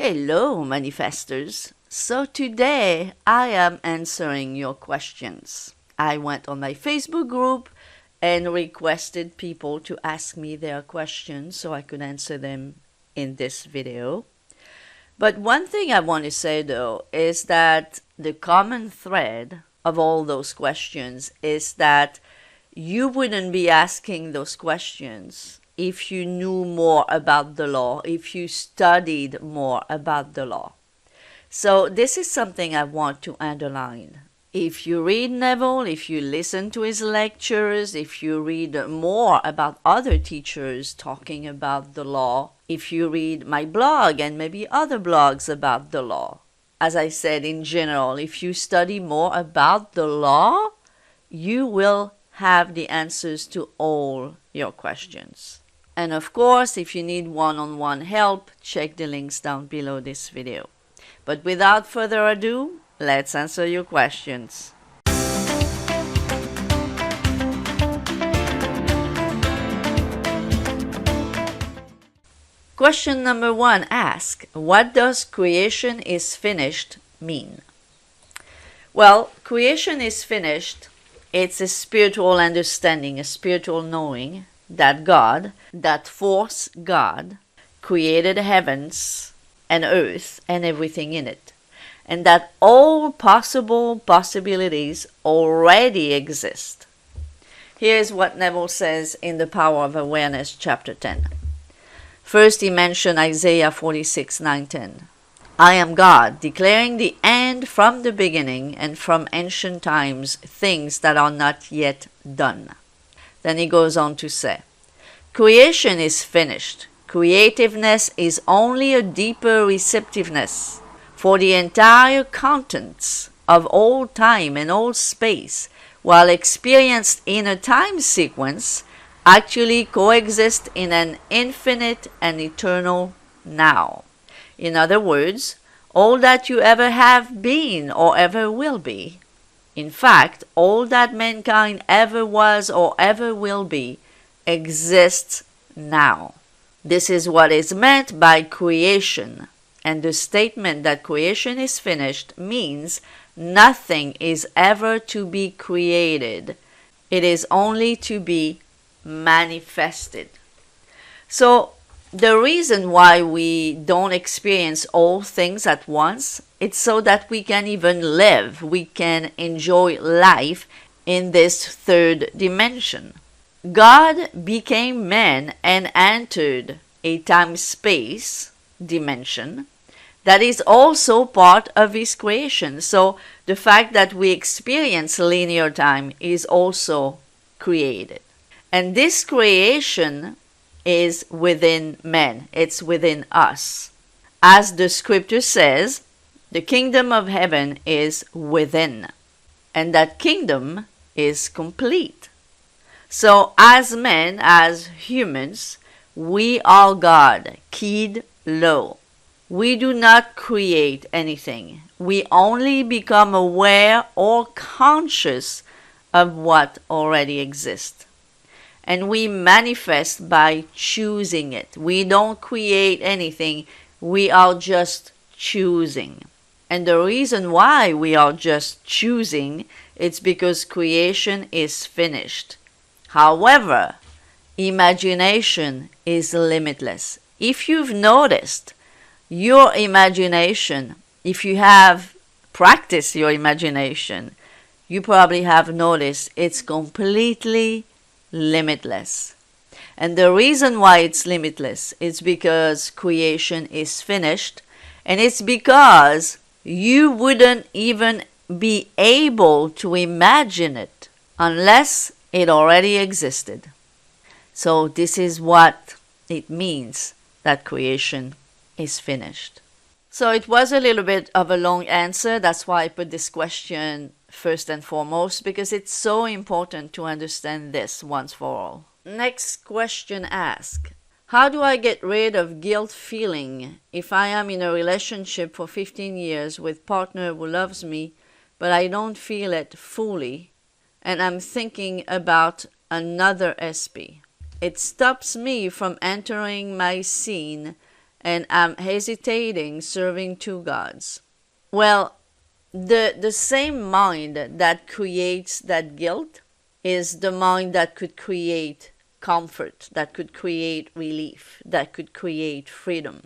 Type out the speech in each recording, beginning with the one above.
Hello, manifestors. So today I am answering your questions. I went on my Facebook group and requested people to ask me their questions so I could answer them in this video. But one thing I want to say though is that the common thread of all those questions is that you wouldn't be asking those questions if you knew more about the law, if you studied more about the law. So this is something I want to underline. If you read Neville, if you listen to his lectures, if you read more about other teachers talking about the law, if you read my blog and maybe other blogs about the law, as I said in general, if you study more about the law, you will have the answers to all your questions. And of course, if you need one-on-one help, check the links down below this video. But without further ado, let's answer your questions. Question number 1 asks, what does creation is finished mean? Well, creation is finished. It's a spiritual understanding, a spiritual knowing that God, that force God, created heavens and earth and everything in it, and that all possible possibilities already exist. Here's what Neville says in The Power of Awareness, chapter 10. First, he mentioned Isaiah 46:9-10. I am God, declaring the end from the beginning and from ancient times, things that are not yet done. Then he goes on to say, creation is finished. Creativeness is only a deeper receptiveness for the entire contents of all time and all space, while experienced in a time sequence, actually coexist in an infinite and eternal now. In other words, all that you ever have been or ever will be, in fact, all that mankind ever was or ever will be, exists now. This is what is meant by creation, and the statement that creation is finished means nothing is ever to be created. It is only to be manifested. So the reason why we don't experience all things at once, it's so that we can even live, we can enjoy life in this third dimension. God became man and entered a time-space dimension that is also part of his creation. So the fact that we experience linear time is also created. And this creation is within man. It's within us. As the scripture says, the kingdom of heaven is within. And that kingdom is complete. So as men, as humans, we are God, keyed low. We do not create anything. We only become aware or conscious of what already exists. And we manifest by choosing it. We don't create anything. We are just choosing. And the reason why we are just choosing, it's because creation is finished. However, imagination is limitless. If you've noticed, your imagination, if you have practiced your imagination, you probably have noticed it's completely limitless. And the reason why it's limitless is because creation is finished, and it's because you wouldn't even be able to imagine it unless it already existed. So this is what it means that creation is finished. So it was a little bit of a long answer. That's why I put this question first and foremost, because it's so important to understand this once for all. Next question asks, how do I get rid of guilt feeling if I am in a relationship for 15 years with a partner who loves me, but I don't feel it fully, and I'm thinking about another SP? It stops me from entering my scene and I'm hesitating serving two gods. Well, the same mind that creates that guilt is the mind that could create comfort, that could create relief, that could create freedom.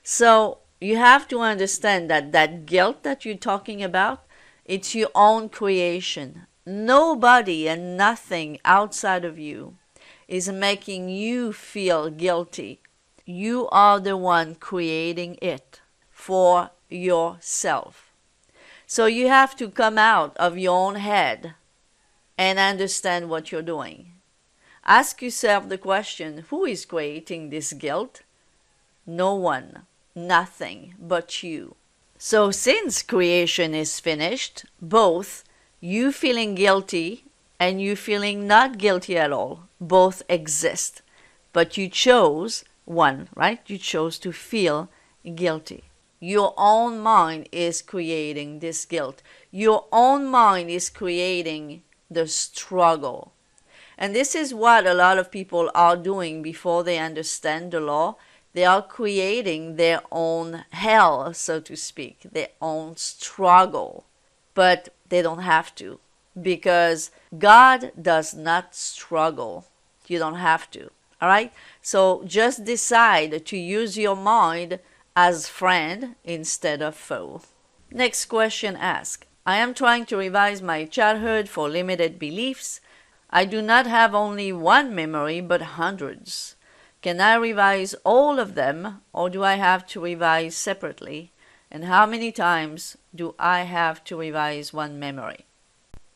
So you have to understand that that guilt that you're talking about, it's your own creation. Nobody and nothing outside of you is making you feel guilty. You are the one creating it for yourself. So you have to come out of your own head and understand what you're doing. Ask yourself the question, who is creating this guilt? No one, nothing but you. So since creation is finished, both you feeling guilty and you feeling not guilty at all, both exist. But you chose one, right? You chose to feel guilty. Your own mind is creating this guilt. Your own mind is creating the struggle. And this is what a lot of people are doing before they understand the law. They are creating their own hell, so to speak, their own struggle. But they don't have to, because God does not struggle. You don't have to. All right? So just decide to use your mind as friend instead of foe. Next question asked. I am trying to revise my childhood for limited beliefs. I do not have only one memory, but hundreds. Can I revise all of them, or do I have to revise separately? And how many times do I have to revise one memory?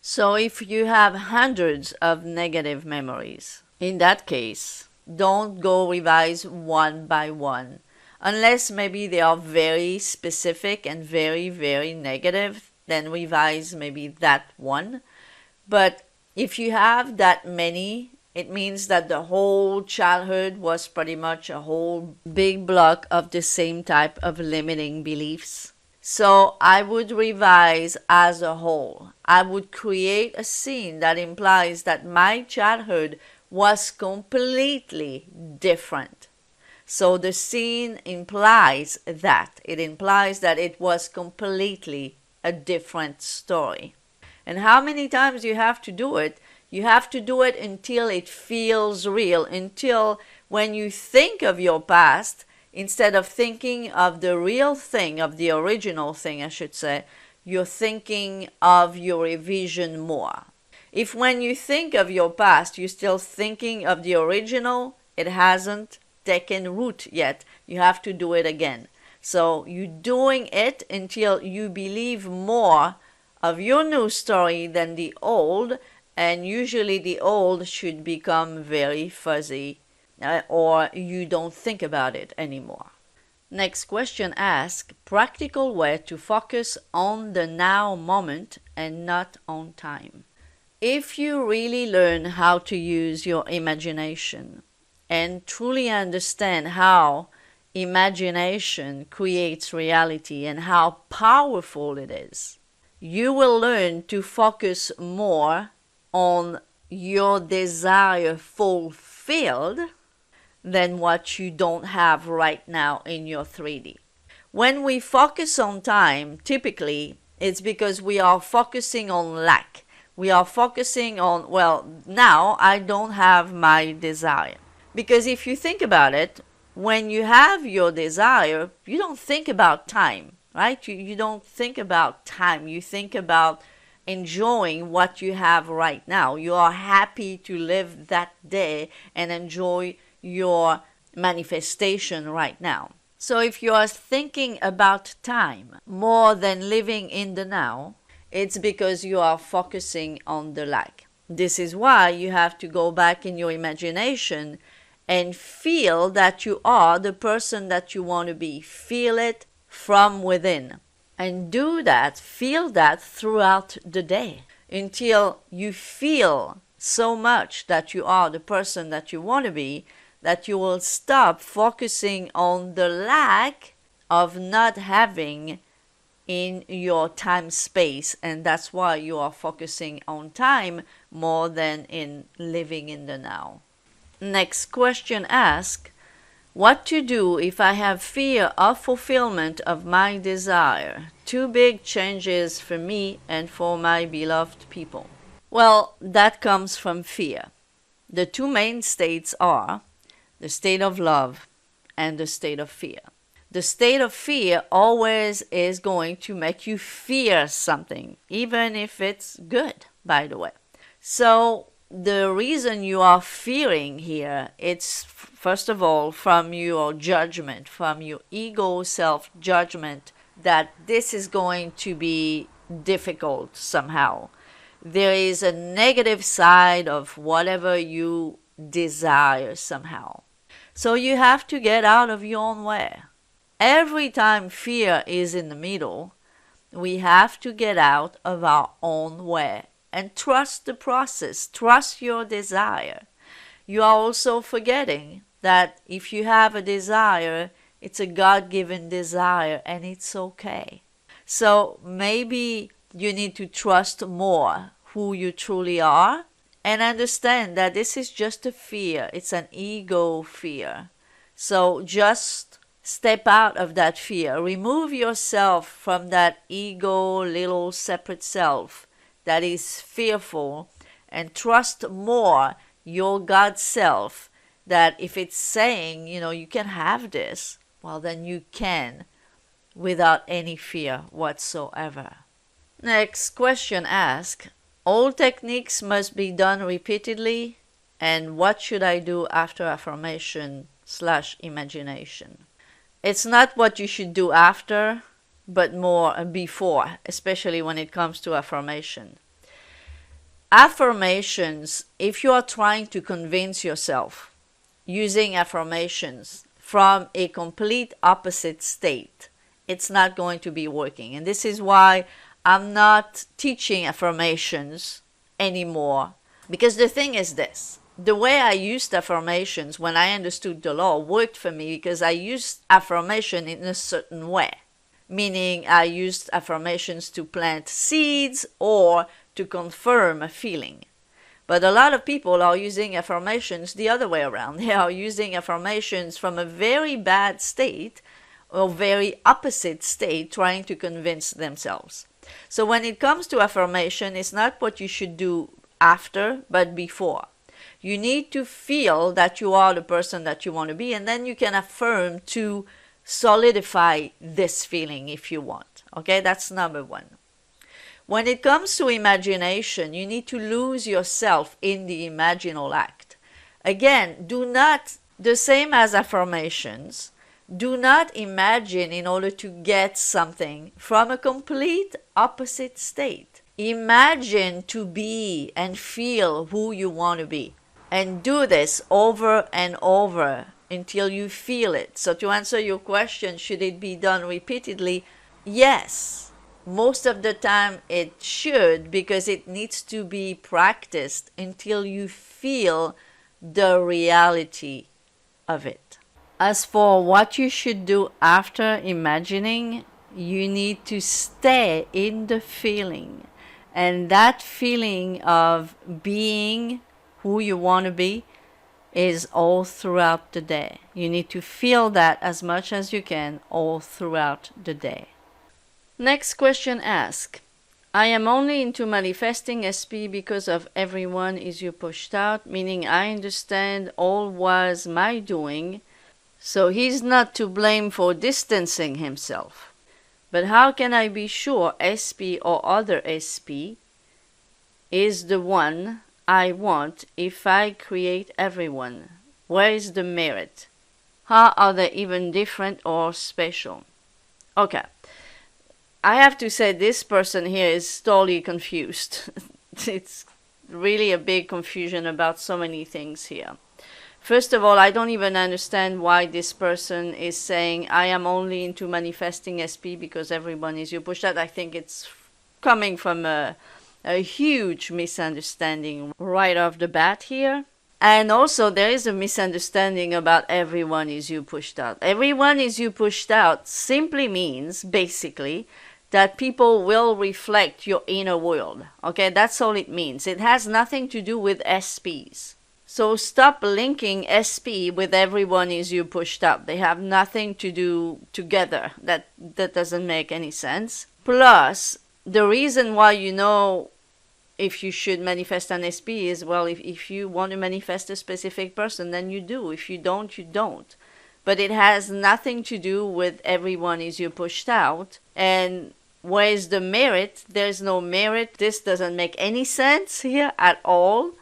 So if you have hundreds of negative memories, in that case, don't go revise one by one. Unless maybe they are very specific and very, very negative, then revise maybe that one. But if you have that many, it means that the whole childhood was pretty much a whole big block of the same type of limiting beliefs. So I would revise as a whole. I would create a scene that implies that my childhood was completely different. So the scene implies that. It implies that it was completely a different story. And how many times you have to do it? You have to do it until it feels real, until when you think of your past, instead of thinking of the real thing, of the original thing, I should say, you're thinking of your revision more. If when you think of your past, you're still thinking of the original, it hasn't taken root yet. You have to do it again. So you're doing it until you believe more of your new story than the old, and usually the old should become very fuzzy, or you don't think about it anymore. Next question asks, practical way to focus on the now moment and not on time. If you really learn how to use your imagination and truly understand how imagination creates reality and how powerful it is, you will learn to focus more on your desire fulfilled than what you don't have right now in your 3D. When we focus on time, typically it's because we are focusing on lack. We are focusing on, well, now I don't have my desire. Because if you think about it, when you have your desire, you don't think about time, right? You don't think about time. You think about enjoying what you have right now. You are happy to live that day and enjoy your manifestation right now. So if you are thinking about time more than living in the now, it's because you are focusing on the lack. This is why you have to go back in your imagination and feel that you are the person that you want to be. Feel it from within. And do that, feel that throughout the day until you feel so much that you are the person that you want to be, that you will stop focusing on the lack of not having in your time space. And that's why you are focusing on time more than in living in the now. Next question asks, What to do if I have fear of fulfillment of my desire? Two big changes for me and for my beloved people. Well, that comes from fear. The two main states are the state of love and the state of fear. The state of fear always is going to make you fear something, even if it's good, by the way. So the reason you are fearing here, it's first of all from your judgment, from your ego self-judgment that this is going to be difficult somehow. There is a negative side of whatever you desire somehow. So you have to get out of your own way. Every time fear is in the middle, we have to get out of our own way and trust the process, trust your desire. You are also forgetting that if you have a desire, it's a God-given desire and it's okay. So maybe you need to trust more who you truly are and understand that this is just a fear. It's an ego fear. So just step out of that fear. Remove yourself from that ego little separate self that is fearful and trust more your God self that if it's saying, you can have this, well, then you can without any fear whatsoever. Next question asks, all techniques must be done repeatedly, and what should I do after affirmation/imagination? It's not what you should do after, but more before, especially when it comes to affirmation. Affirmations, if you are trying to convince yourself using affirmations from a complete opposite state, it's not going to be working. And this is why I'm not teaching affirmations anymore. Because the thing is this. The way I used affirmations when I understood the law worked for me because I used affirmation in a certain way. Meaning I used affirmations to plant seeds or to confirm a feeling. But a lot of people are using affirmations the other way around. They are using affirmations from a very bad state or very opposite state trying to convince themselves. So when it comes to affirmation, it's not what you should do after, but before. You need to feel that you are the person that you want to be, and then you can affirm to solidify this feeling if you want. Okay, that's number one. When it comes to imagination, you need to lose yourself in the imaginal act. Again, do not, the same as affirmations, do not imagine in order to get something from a complete opposite state. Imagine to be and feel who you want to be. And do this over and over until you feel it. So to answer your question, should it be done repeatedly? Yes. Most of the time it should, because it needs to be practiced until you feel the reality of it. As for what you should do after imagining, you need to stay in the feeling. And that feeling of being who you want to be is all throughout the day. You need to feel that as much as you can all throughout the day. Next question asks, I am only into manifesting SP because of everyone is you pushed out, meaning I understand all was my doing, so he's not to blame for distancing himself. But how can I be sure SP or other SP is the one I want if I create everyone? Where is the merit? How are they even different or special? Okay. I have to say this person here is totally confused. It's really a big confusion about so many things here. First of all, I don't even understand why this person is saying, I am only into manifesting SP because everyone is you pushed out. I think it's coming from a huge misunderstanding right off the bat here. And also there is a misunderstanding about everyone is you pushed out. Everyone is you pushed out simply means, basically, that people will reflect your inner world. Okay, that's all it means. It has nothing to do with SPs. So stop linking SP with everyone is you pushed out. They have nothing to do together. That doesn't make any sense. Plus, the reason why you know if you should manifest an SP is, well, if you want to manifest a specific person, then you do. If you don't, you don't. But it has nothing to do with everyone is you pushed out. And where's the merit? There's no merit. This doesn't make any sense here at all.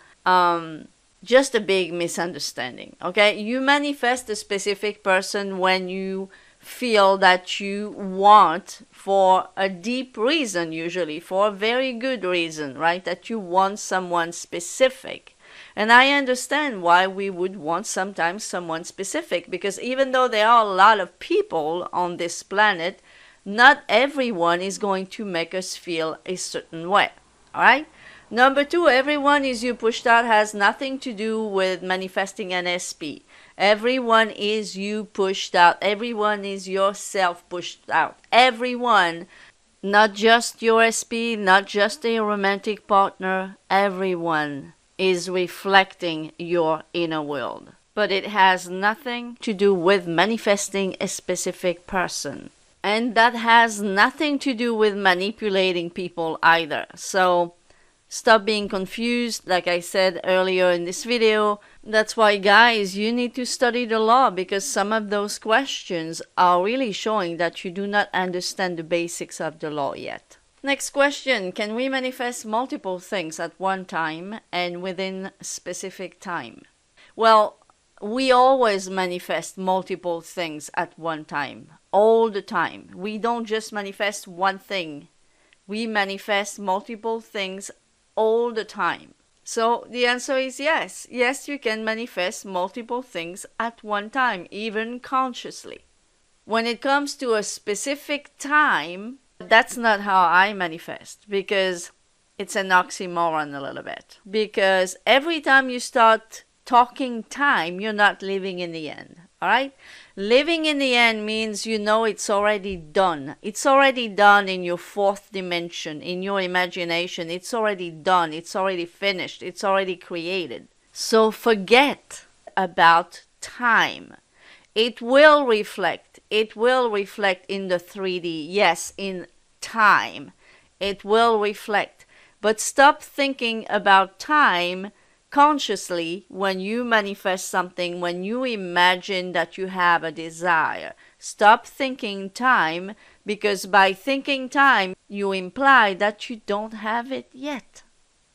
Just a big misunderstanding, okay? You manifest a specific person when you feel that you want, for a deep reason, usually for a very good reason, right? That you want someone specific. And I understand why we would want sometimes someone specific, because even though there are a lot of people on this planet, not everyone is going to make us feel a certain way, all right? Number two, everyone is you pushed out has nothing to do with manifesting an SP. Everyone is you pushed out. Everyone is yourself pushed out. Everyone, not just your SP, not just a romantic partner, everyone is reflecting your inner world. But it has nothing to do with manifesting a specific person. And that has nothing to do with manipulating people either. So stop being confused, like I said earlier in this video. That's why, guys, you need to study the law, because some of those questions are really showing that you do not understand the basics of the law yet. Next question, can we manifest multiple things at one time and within a specific time? Well, we always manifest multiple things at one time, all the time. We don't just manifest one thing. We manifest multiple things all the time. So the answer is yes. Yes, you can manifest multiple things at one time, even consciously. When it comes to a specific time, that's not how I manifest, because it's an oxymoron a little bit. Because every time you start talking time, you're not living in the end. All right? Living in the end means you know it's already done. It's already done in your fourth dimension, in your imagination. It's already done. It's already finished. It's already created. So forget about time. It will reflect. It will reflect in the 3D. Yes, in time. It will reflect. But stop thinking about time consciously when you manifest something, when you imagine that you have a desire. Stop thinking time, because by thinking time, you imply that you don't have it yet.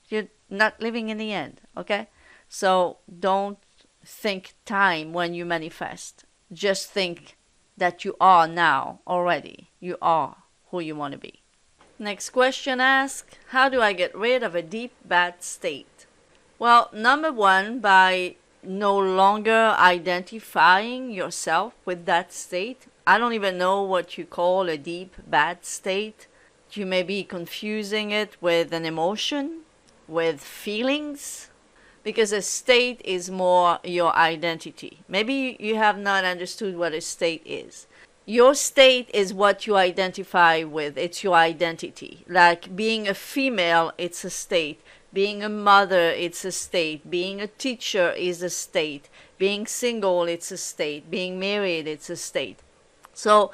You're not living in the end, okay? So don't think time when you manifest. Just think that you are now already. You are who you want to be. Next question asks, how do I get rid of a deep bad state? Well, number one, by no longer identifying yourself with that state. I don't even know what you call a deep bad state. You may be confusing it with an emotion, with feelings, because a state is more your identity. Maybe you have not understood what a state is. Your state is what you identify with. It's your identity. Like being a female, it's a state. Being a mother, it's a state. Being a teacher is a state. Being single, it's a state. Being married, it's a state. So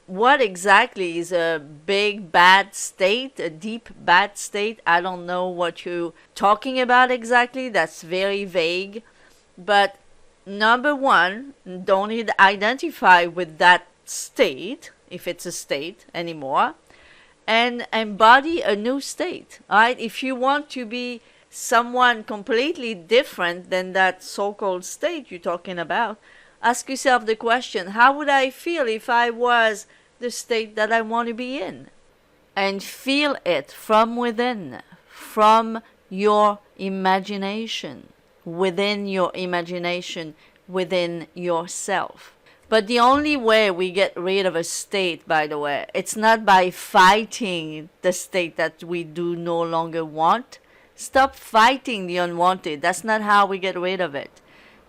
what exactly is a big bad state, a deep bad state? I don't know what you're talking about exactly. That's very vague. But number one, don't identify with that state, if it's a state anymore, and embody a new state. All right? If you want to be someone completely different than that so-called state you're talking about, ask yourself the question, how would I feel if I was the state that I want to be in? And feel it from within, from your imagination, within your imagination, within yourself. But the only way we get rid of a state, by the way, it's not by fighting the state that we do no longer want. Stop fighting the unwanted. That's not how we get rid of it.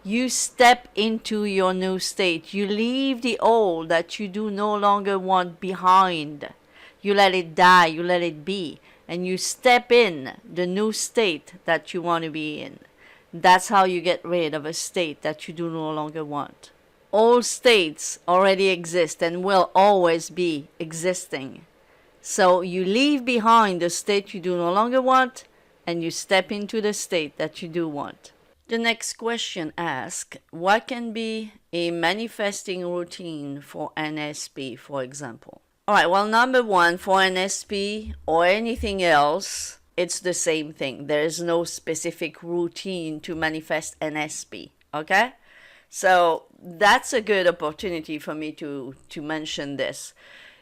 You step into your new state. You leave the old that you do no longer want behind. You let it die. You let it be. And you step in the new state that you want to be in. That's how you get rid of a state that you do no longer want. All states already exist and will always be existing. So you leave behind the state you do no longer want and you step into the state that you do want. The next question asks, what can be a manifesting routine for NSP, for example? All right, well, number one, for NSP or anything else, it's the same thing. There is no specific routine to manifest NSP, okay? So that's a good opportunity for me to mention this.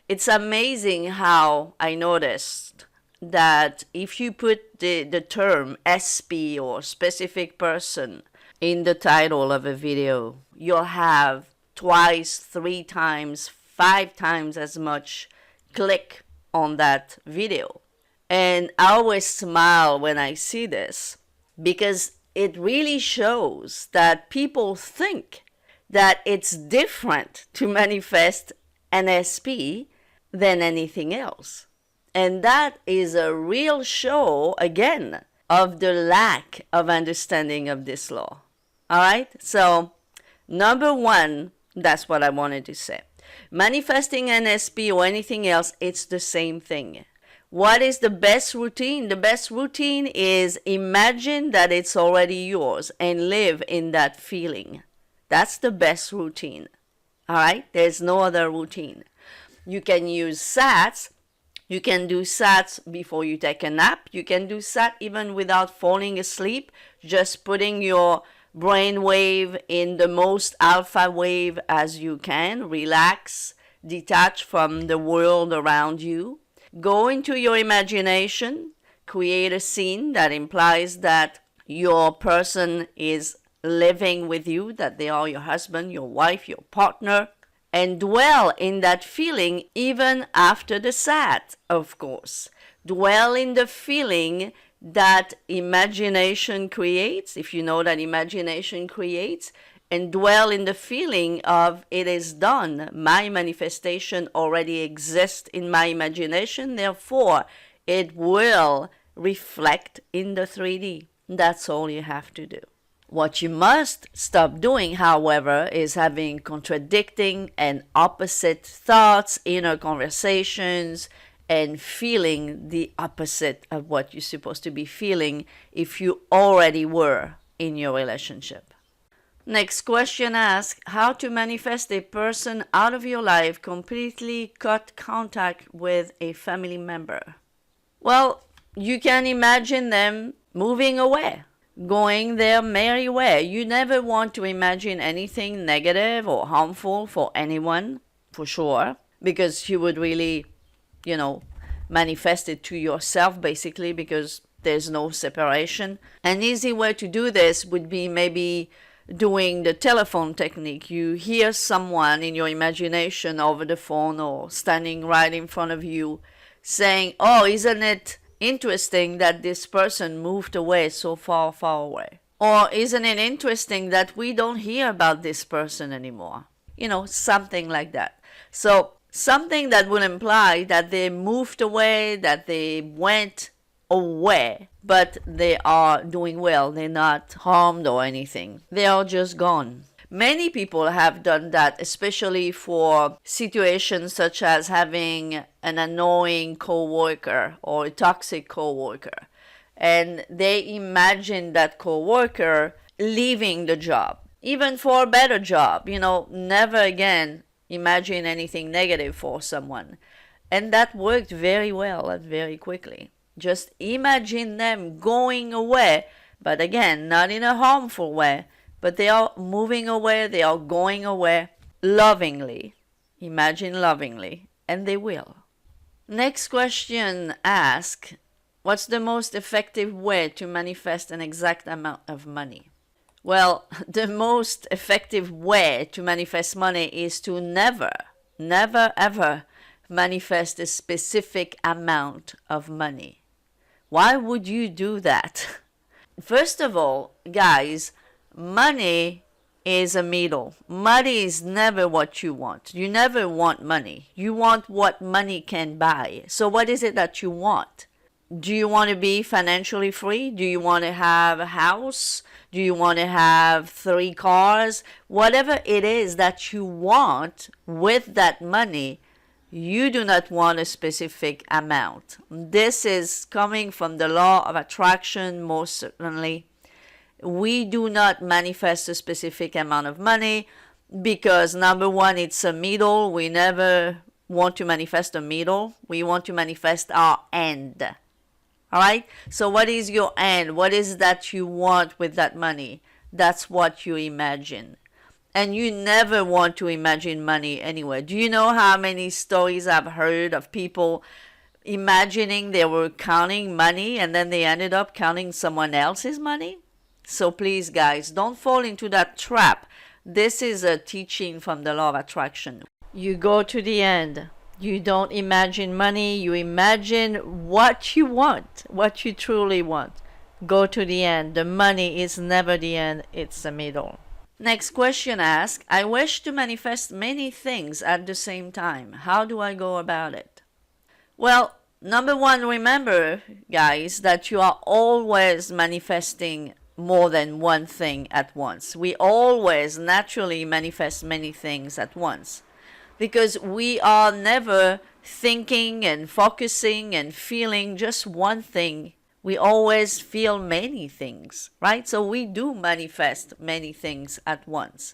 It's amazing how I noticed that if you put the term SP or specific person in the title of a video, you'll have twice, 3 times, 5 times as much click on that video. And I always smile when I see this because it really shows that people think that it's different to manifest NSP than anything else. And that is a real show, again, of the lack of understanding of this law. All right? So, number one, that's what I wanted to say. Manifesting NSP or anything else, it's the same thing. What is the best routine? The best routine is imagine that it's already yours and live in that feeling. That's the best routine. All right? There's no other routine. You can use SATs. You can do SATs before you take a nap. You can do SAT even without falling asleep, just putting your brain wave in the most alpha wave as you can. Relax, detach from the world around you. Go into your imagination, create a scene that implies that your person is living with you, that they are your husband, your wife, your partner, and dwell in that feeling even after the SAT, of course. Dwell in the feeling that imagination creates, if you know that imagination creates, and dwell in the feeling of it is done. My manifestation already exists in my imagination, therefore it will reflect in the 3D. That's all you have to do. What you must stop doing, however, is having contradicting and opposite thoughts, inner conversations, and feeling the opposite of what you're supposed to be feeling if you already were in your relationship. Next question asks, how to manifest a person out of your life completely cut contact with a family member? Well, you can imagine them moving away, going their merry way. You never want to imagine anything negative or harmful for anyone, for sure, because you would really, manifest it to yourself, basically, because there's no separation. An easy way to do this would be maybe doing the telephone technique. You hear someone in your imagination over the phone or standing right in front of you saying, oh, isn't it interesting that this person moved away so far, far away? Or isn't it interesting that we don't hear about this person anymore? Something like that. So something that would imply that they moved away, that they went away, but they are doing well. They're not harmed or anything. They are just gone. Many people have done that, especially for situations such as having an annoying coworker or a toxic coworker. And they imagine that coworker leaving the job, even for a better job. Never again imagine anything negative for someone. And that worked very well and very quickly. Just imagine them going away, but again, not in a harmful way, but they are moving away, they are going away lovingly. Imagine lovingly, and they will. Next question asks, what's the most effective way to manifest an exact amount of money? Well, the most effective way to manifest money is to never ever manifest a specific amount of money. Why would you do that? First of all, guys, money is a middle. Money is never what you want. You never want money. You want what money can buy. So what is it that you want? Do you want to be financially free? Do you want to have a house? Do you want to have 3 cars? Whatever it is that you want with that money, you do not want a specific amount. This is coming from the law of attraction, most certainly. We do not manifest a specific amount of money because, number one, it's a middle. We never want to manifest a middle. We want to manifest our end. All right? So what is your end? What is that you want with that money? That's what you imagine. And you never want to imagine money anyway. Do you know how many stories I've heard of people imagining they were counting money and then they ended up counting someone else's money? So please, guys, don't fall into that trap. This is a teaching from the law of attraction. You go to the end. You don't imagine money. You imagine what you want, what you truly want. Go to the end. The money is never the end. It's the middle. Next question asks, I wish to manifest many things at the same time. How do I go about it? Well, number one, remember, guys, that you are always manifesting more than one thing at once. We always naturally manifest many things at once because we are never thinking and focusing and feeling just one thing. We always feel many things, right? So we do manifest many things at once.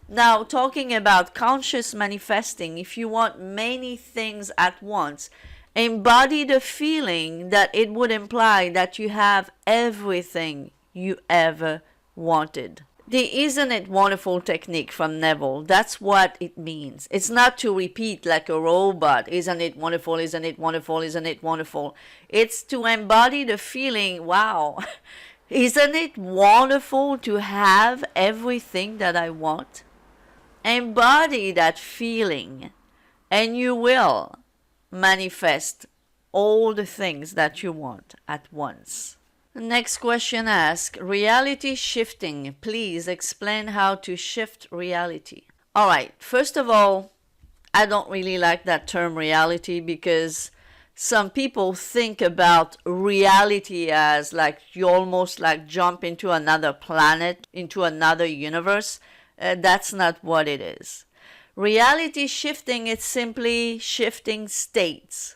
Now, talking about conscious manifesting, if you want many things at once, embody the feeling that it would imply that you have everything you ever wanted. The Isn't It Wonderful technique from Neville, that's what it means. It's not to repeat like a robot, isn't it wonderful, isn't it wonderful, isn't it wonderful. It's to embody the feeling, wow, isn't it wonderful to have everything that I want? Embody that feeling and you will manifest all the things that you want at once. The next question asks, reality shifting. Please explain how to shift reality. All right, first of all, I don't really like that term reality because some people think about reality as like you almost like jump into another planet, into another universe. That's not what it is. Reality shifting is simply shifting states.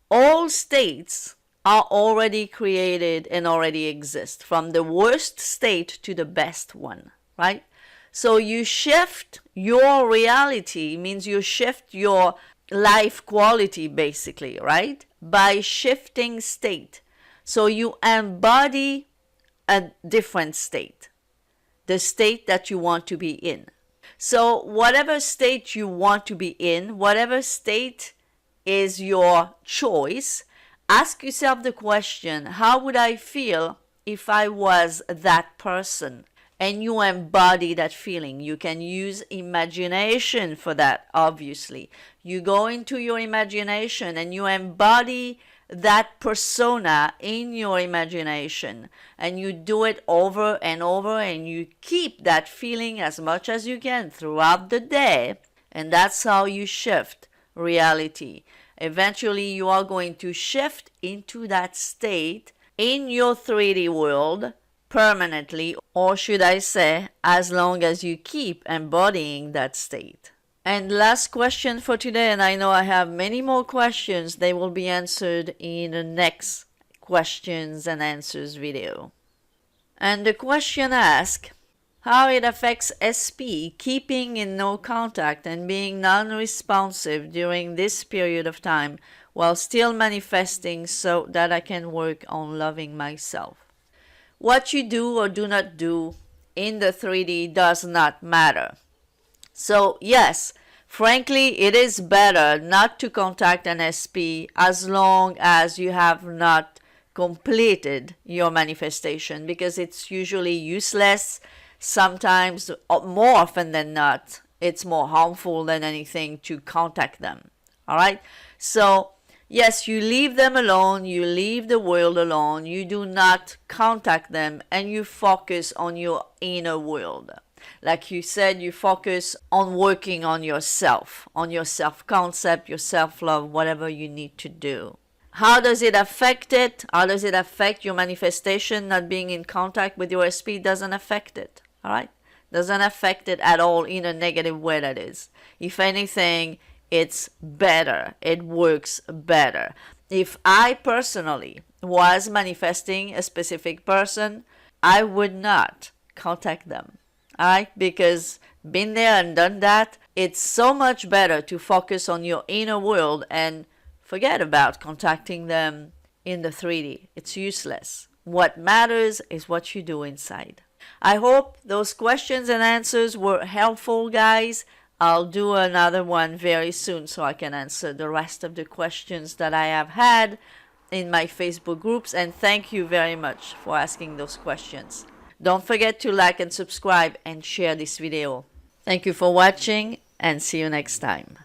All states are already created and already exist, from the worst state to the best one, right? So you shift your reality, means you shift your life quality basically, right? By shifting state. So you embody a different state, the state that you want to be in. So whatever state you want to be in, whatever state is your choice, ask yourself the question, how would I feel if I was that person? And you embody that feeling. You can use imagination for that, obviously. You go into your imagination and you embody that persona in your imagination. And you do it over and over and you keep that feeling as much as you can throughout the day. And that's how you shift reality. Eventually, you are going to shift into that state in your 3D world permanently, or should I say, as long as you keep embodying that state. And last question for today, and I know I have many more questions. They will be answered in the next questions and answers video. And the question asks, how it affects SP keeping in no contact and being non-responsive during this period of time while still manifesting so that I can work on loving myself. What you do or do not do in the 3D does not matter. So yes, frankly, it is better not to contact an SP as long as you have not completed your manifestation, because it's usually useless. Sometimes, more often than not, it's more harmful than anything to contact them. All right? So, yes, you leave them alone. You leave the world alone. You do not contact them and you focus on your inner world. Like you said, you focus on working on yourself, on your self-concept, your self-love, whatever you need to do. How does it affect it? How does it affect your manifestation? Not being in contact with your SP doesn't affect it. All right? Doesn't affect it at all in a negative way, that is. If anything, it's better. It works better. If I personally was manifesting a specific person, I would not contact them. All right? Because been there and done that, it's so much better to focus on your inner world and forget about contacting them in the 3D. It's useless. What matters is what you do inside. I hope those questions and answers were helpful, guys. I'll do another one very soon so I can answer the rest of the questions that I have had in my Facebook groups. And thank you very much for asking those questions. Don't forget to like and subscribe and share this video. Thank you for watching and see you next time.